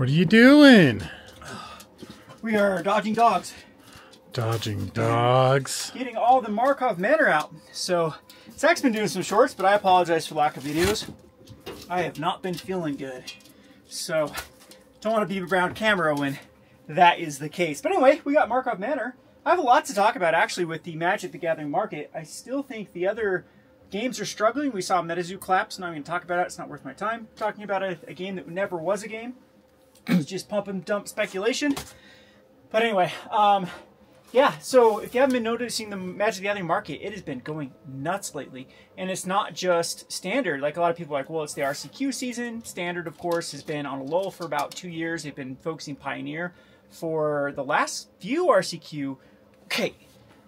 What are you doing? We are dodging dogs. Dodging dogs. Getting all the Markov Manor out. So, Zach's been doing some shorts, but I apologize for lack of videos. I have not been feeling good. So, don't want to be around camera when that is the case. But anyway, we got Markov Manor. I have a lot to talk about actually with the Magic the Gathering market. I still think the other games are struggling. We saw MetaZoo collapse. I'm not going to talk about it. It's not worth my time talking about a game that never was a game. It was just pump and dump speculation. But anyway, yeah, so if you haven't been noticing the Magic the Gathering market, it has been going nuts lately. And it's not just Standard. Like a lot of people are like, well, it's the RCQ season. Standard, of course, has been on a lull for about 2 years. They've been focusing Pioneer for the last few RCQ. Okay,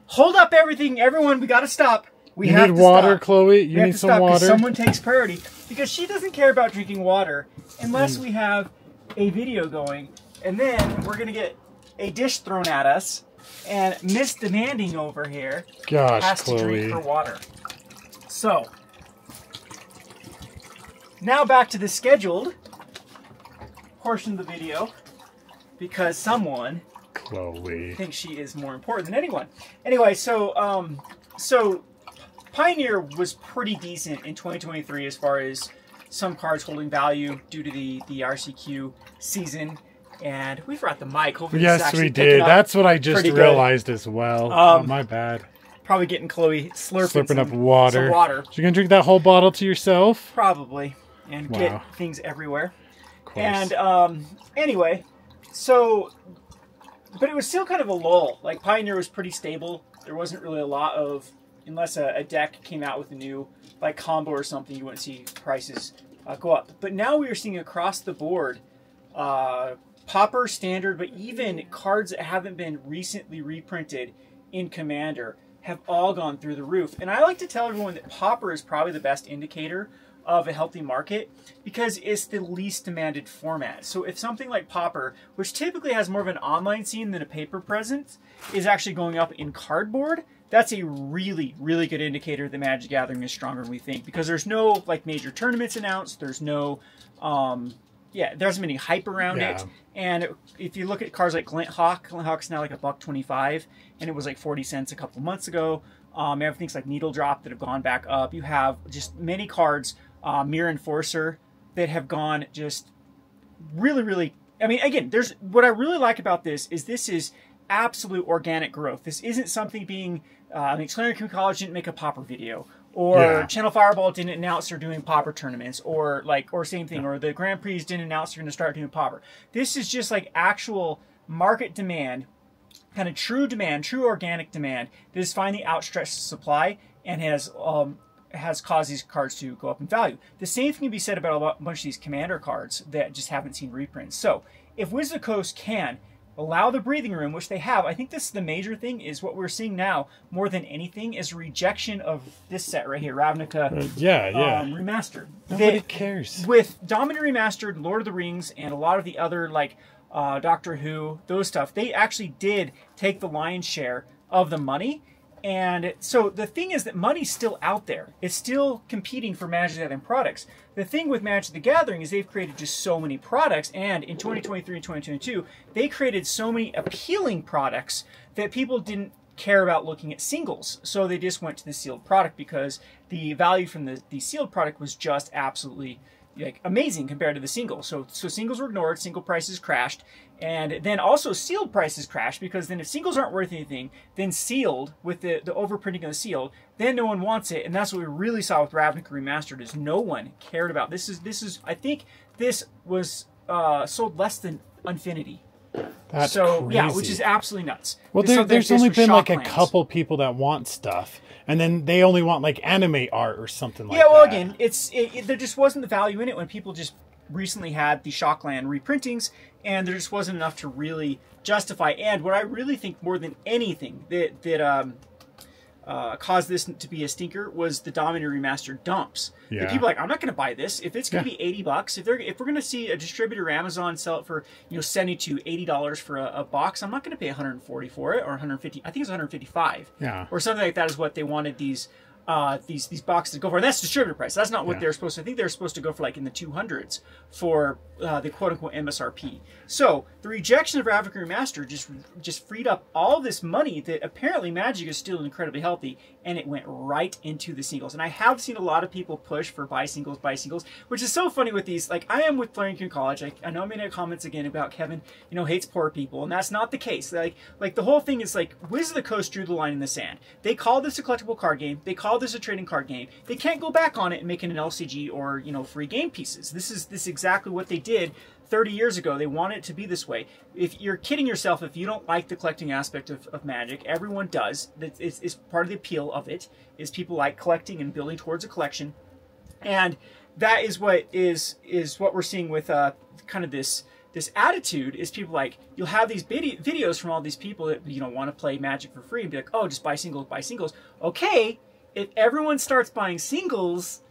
hold up everything. Everyone, we got to stop. We have need to water, stop. Chloe? You need some water? Someone takes priority. Because she doesn't care about drinking water unless we have a video going. And then we're going to get a dish thrown at us. And Miss Demanding over here has to drink her water. So, now back to the scheduled portion of the video. Because someone thinks she is more important than anyone. Anyway, so Pioneer was pretty decent in 2023 as far as some cards holding value due to the RCQ season. And we forgot the mic. Hopefully yes, we did. That's what I just realized as well. Oh, my bad. Probably getting Chloe slurping up water. Some water. So you're going to drink that whole bottle to yourself? Probably. And get things everywhere. Of course. And anyway, so, but it was still kind of a lull. Like Pioneer was pretty stable. There wasn't really a lot of, unless a deck came out with a new like combo or something, you wouldn't see prices go up. But now we are seeing across the board, Pauper, Standard, but even cards that haven't been recently reprinted in Commander have all gone through the roof. And I like to tell everyone that Pauper is probably the best indicator of a healthy market because it's the least demanded format. So if something like Pauper, which typically has more of an online scene than a paper presence, is actually going up in cardboard, that's a really, really good indicator that Magic Gathering is stronger than we think because there's no like major tournaments announced. There's no, there hasn't been any hype around it. And if you look at cards like Glint Hawk's now like $1.25, and it was like 40 cents a couple months ago. Everything's like Needle Drop that have gone back up. You have just many cards, Mirror Enforcer, that have gone just really, really. I mean, again, what I really like about this is absolute organic growth. This isn't something being. Clarendon College didn't make a Pauper video, or Channel Fireball didn't announce they're doing Pauper tournaments, or same thing, or the Grand Prix didn't announce they're going to start doing Pauper. This is just like actual market demand, kind of true demand, true organic demand that is finally outstretched supply and has caused these cards to go up in value. The same thing can be said about a bunch of these Commander cards that just haven't seen reprints. So if Wizard of the Coast can allow the breathing room, which they have, I think this is the major thing, is what we're seeing now more than anything is rejection of this set right here, Ravnica Remastered. Nobody cares. With Dominator Remastered, Lord of the Rings, and a lot of the other like Doctor Who, those stuff, they actually did take the lion's share of the money. And so the thing is that money's still out there. It's still competing for Magic the Gathering products. The thing with Magic the Gathering is they've created just so many products, and in 2023 and 2022, they created so many appealing products that people didn't care about looking at singles. So they just went to the sealed product because the value from the sealed product was just absolutely like amazing compared to the single. So singles were ignored, single prices crashed, and then also sealed prices crashed because then if singles aren't worth anything, then sealed with the overprinting of the sealed, then no one wants it, and that's what we really saw with Ravnica Remastered is no one cared about. This is I think this was sold less than Infinity. That's crazy. Yeah, which is absolutely nuts. Well, there's only been like a couple people that want stuff. And then they only want like anime art or something like that. Yeah, well, again, there just wasn't the value in it when people just recently had the Shockland reprintings, and there just wasn't enough to really justify. And what I really think more than anything that caused this to be a stinker was the Dominator Remastered dumps. Yeah. People are like, I'm not going to buy this. If it's going to be $80, if we're going to see a distributor or Amazon sell it for $70 to $80 for a box, I'm not going to pay $140 for it or $150. I think it's $155. Yeah. Or something like that is what they wanted these these boxes go for, and that's distributor price. That's not what they're supposed to. I think they're supposed to go for like in the 200s for the quote unquote MSRP. So the rejection of Ravnica Remastered just freed up all this money that apparently Magic is still incredibly healthy, and it went right into the singles. And I have seen a lot of people push for buy singles, which is so funny with these. Like I am with Farrington College. I know I'm going to comments again about Kevin, hates poor people, and that's not the case. Like the whole thing is like Wizards of the Coast drew the line in the sand. They call this a collectible card game. They call this a trading card game. They can't go back on it and make it an LCG or free game pieces. This is exactly what they did 30 years ago. They want it to be this way. If you're kidding yourself if you don't like the collecting aspect of Magic, everyone does. It's part of the appeal of it, is people like collecting and building towards a collection. And that is what we're seeing with kind of this attitude, is people like, you'll have these videos from all these people that want to play Magic for free and be like, oh, just buy singles, buy singles. Okay, if everyone starts buying singles,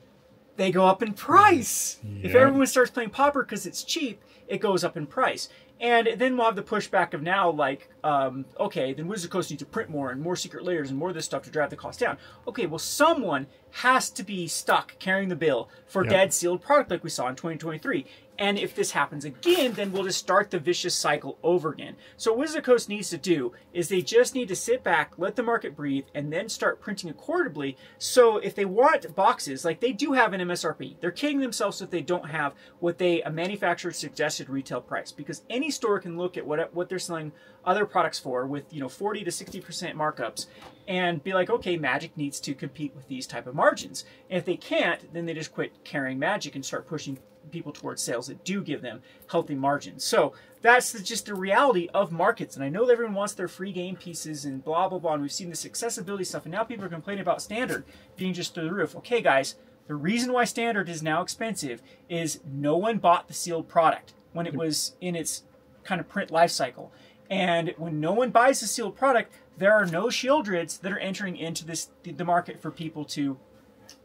they go up in price. Yep. If everyone starts playing Pauper because it's cheap, it goes up in price. And then we'll have the pushback of now, like, okay, then Wizards of the Coast needs to print more and more secret layers and more of this stuff to drive the cost down. Okay, well, someone has to be stuck carrying the bill for dead sealed product like we saw in 2023. And if this happens again, then we'll just start the vicious cycle over again. So what Wizards of the Coast needs to do is they just need to sit back, let the market breathe, and then start printing accordingly. So if they want boxes, like they do have an MSRP. They're kidding themselves if they don't have what a manufacturer suggested retail price, because any store can look at what they're selling other products for with 40 to 60% markups and be like, okay, Magic needs to compete with these type of margins. And if they can't, then they just quit carrying Magic and start pushing people towards sales that do give them healthy margins. So that's just the reality of markets. And I know that everyone wants their free game pieces and blah, blah, blah. And we've seen this accessibility stuff. And now people are complaining about Standard being just through the roof. Okay, guys, the reason why Standard is now expensive is no one bought the sealed product when it was in its kind of print life cycle. And when no one buys the sealed product, there are no Shieldreds that are entering into the market for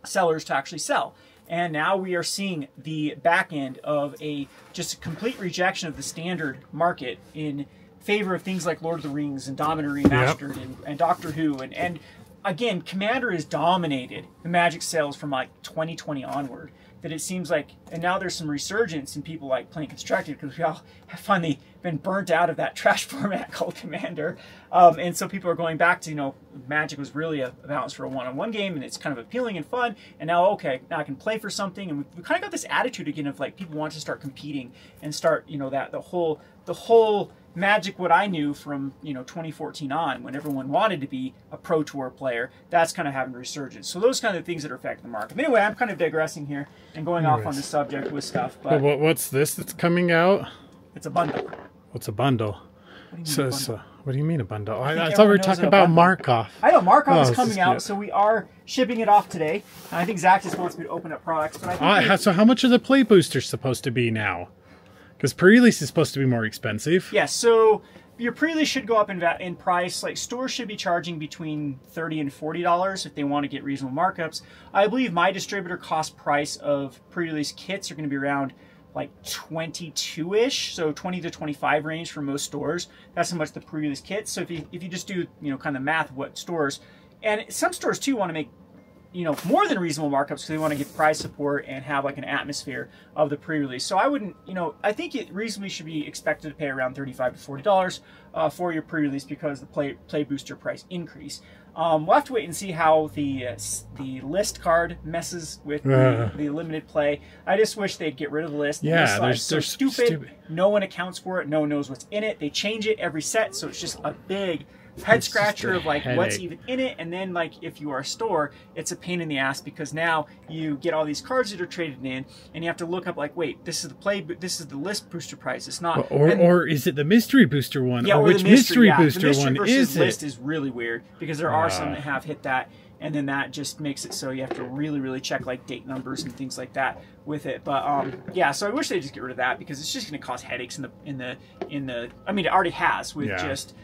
sellers to actually sell. And now we are seeing the back end of just a complete rejection of the Standard market in favor of things like Lord of the Rings and Dominator Remastered and Doctor Who. And again, Commander has dominated the Magic sales from like 2020 onward. That it seems like, and now there's some resurgence in people like playing Constructed because we all have finally been burnt out of that trash format called Commander. And so people are going back to, Magic was really a balance for a one-on-one game, and it's kind of appealing and fun. And now, okay, now I can play for something. And we kind of got this attitude again of like people want to start competing and start, the whole Magic, what I knew from 2014 on, when everyone wanted to be a Pro Tour player, that's kind of having a resurgence. So those kind of things that are affecting the market. But anyway, I'm kind of digressing here and going off on the subject with stuff. But what's this that's coming out? It's a bundle. What's a bundle? What do you mean a bundle? What do you mean a bundle? I thought we were talking about Markov. I know Markov is coming out, so we are shipping it off today. And I think Zach just wants me to open up products. But I think so how much are the play boosters supposed to be now? Because pre-release is supposed to be more expensive. Yes, so your pre-release should go up in price. Like stores should be charging between $30 and $40 if they want to get reasonable markups. I believe my distributor cost price of pre-release kits are going to be around like 22-ish, so 20 to 25 range for most stores. That's how much the pre-release kits. So if you just do kind of math of what stores, and some stores too want to make more than reasonable markups because they want to get price support and have like an atmosphere of the pre-release. So I wouldn't, I think it reasonably should be expected to pay around $35 to $40 for your pre-release because the play booster price increase. We'll have to wait and see how the list card messes with the limited play. I just wish they'd get rid of the list. Yeah, they're so stupid. No one accounts for it. No one knows what's in it. They change it every set, so it's just a big head scratcher of like what's even in it. And then like if you are a store, it's a pain in the ass because now you get all these cards that are traded in and you have to look up like, wait, this is the list booster price. It's not or is it the mystery booster one? Yeah, or which mystery booster one is it? List is really weird because there are some that have hit that, and then that just makes it so you have to really check like date numbers and things like that with it. But yeah, so I wish they'd just get rid of that because it's just going to cause headaches in the I mean, it already has with just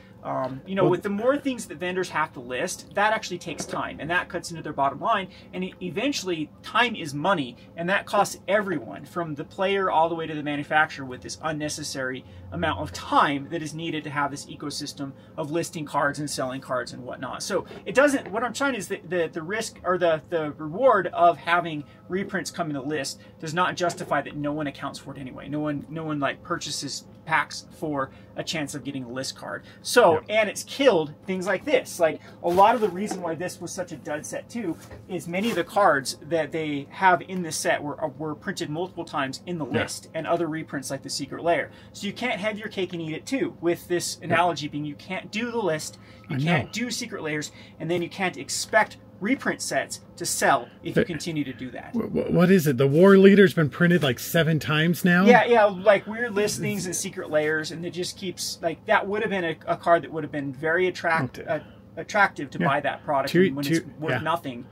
You know, with the more things that vendors have to list, that actually takes time, and that cuts into their bottom line. And eventually, time is money, and that costs everyone, from the player all the way to the manufacturer, with this unnecessary amount of time that is needed to have this ecosystem of listing cards and selling cards and whatnot. So it doesn't. What I'm trying is the risk, or the reward of having reprints come in the list does not justify that no one accounts for it anyway. No one like purchases packs for a chance of getting a list card. So, and it's killed things like this. Like, a lot of the reason why this was such a dud set too is many of the cards that they have in this set were printed multiple times in the list, and other reprints like the Secret Lair. So you can't have your cake and eat it too, with this analogy being you can't do the list, you can't do Secret Lairs, and then you can't expect reprint sets to sell if you continue to do that. What is it? The War Leader's been printed like 7 times now? Yeah, like weird listings and Secret Lairs, and it just keeps, like, that would have been a card that would have been very attractive to buy that product when it's worth nothing.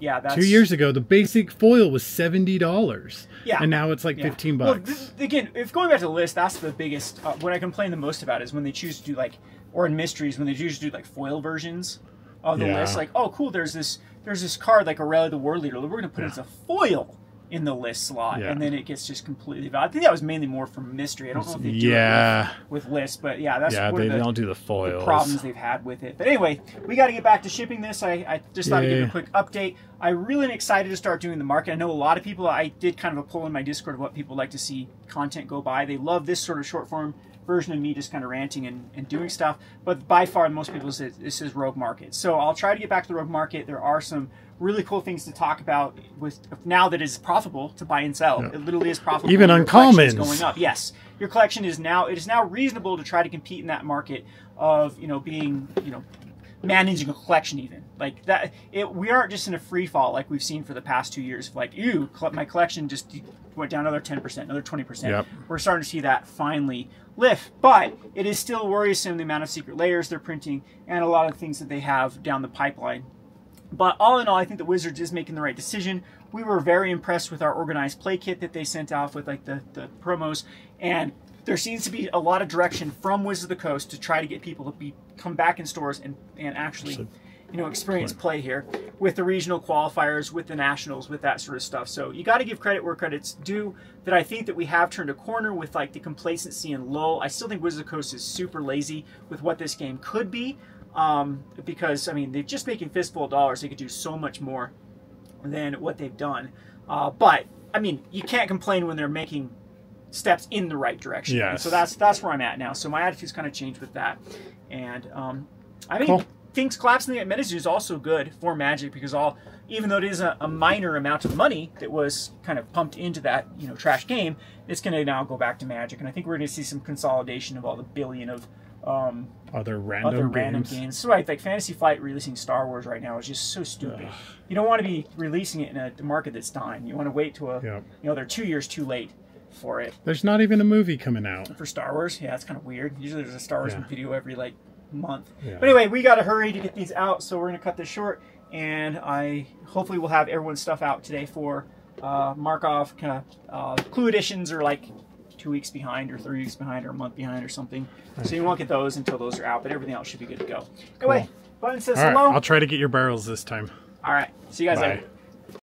That's 2 years ago, the basic foil was $70. Yeah. And now it's like $15. Well, again, if going back to the list, that's the biggest, what I complain the most about is when they choose to do, like, or in mysteries, when they choose to do, like, foil versions of the list. Like, oh, cool, there's this card like Aurelia the War Leader. We're going to put it as a foil in the list slot, and then it gets just completely valid. I think that was mainly more from mystery. I don't know if they do it with lists, but that's they don't do the foils. The problems they've had with it. But anyway, we got to get back to shipping this. I just thought I'd give a quick update. I really am excited to start doing the market. I know a lot of people, I did kind of a poll in my Discord of what people like to see content go by. They love this sort of short form version of me just kind of ranting and doing stuff, but by far most people say this is Rogue Market. So I'll try to get back to the Rogue Market. There are some really cool things to talk about with now that it's profitable to buy and sell. It literally is profitable. Even uncommons going up. Yes, your collection is now reasonable to try to compete in that market of being managing a collection even like that. We aren't just in a free fall like we've seen for the past 2 years. Like, ew, my collection just went down another 10%, another 20%. We're starting to see that finally lift, but it is still worrisome the amount of Secret Lairs they're printing and a lot of things that they have down the pipeline. But all in all, I think the Wizards is making the right decision. We were very impressed with our organized play kit that they sent off with like the promos, and there seems to be a lot of direction from Wizards of the Coast to try to get people to come back in stores and actually experience play here with the regional qualifiers, with the nationals, with that sort of stuff. So you got to give credit where credit's due. That I think that we have turned a corner with like the complacency and lull. I still think Wizards of the Coast is super lazy with what this game could be, because I mean they're just making fistful of dollars. They could do so much more than what they've done. But I mean, you can't complain when they're making steps in the right direction. Yes. So that's where I'm at now. So my attitude's kind of changed with that, and I mean. Cool. Things collapsing at Medici is also good for Magic because even though it is a minor amount of money that was kind of pumped into that trash game, it's going to now go back to Magic, and I think we're going to see some consolidation of all the billion of other random games. So like Fantasy Flight releasing Star Wars right now is just so stupid. You don't want to be releasing it in a market that's dying. You want to wait to they're 2 years too late for it. There's not even a movie coming out for Star Wars. Yeah, it's kind of weird. Usually there's a Star Wars video every month. But anyway, we got to hurry to get these out, so we're going to cut this short, and I hopefully will have everyone's stuff out today for Markov. Kind of Clue editions are like 2 weeks behind or 3 weeks behind or a month behind or something, so you won't get those until those are out, but everything else should be good to go. Anyway, Button says hello. I'll try to get your barrels this time. All right, see you guys later.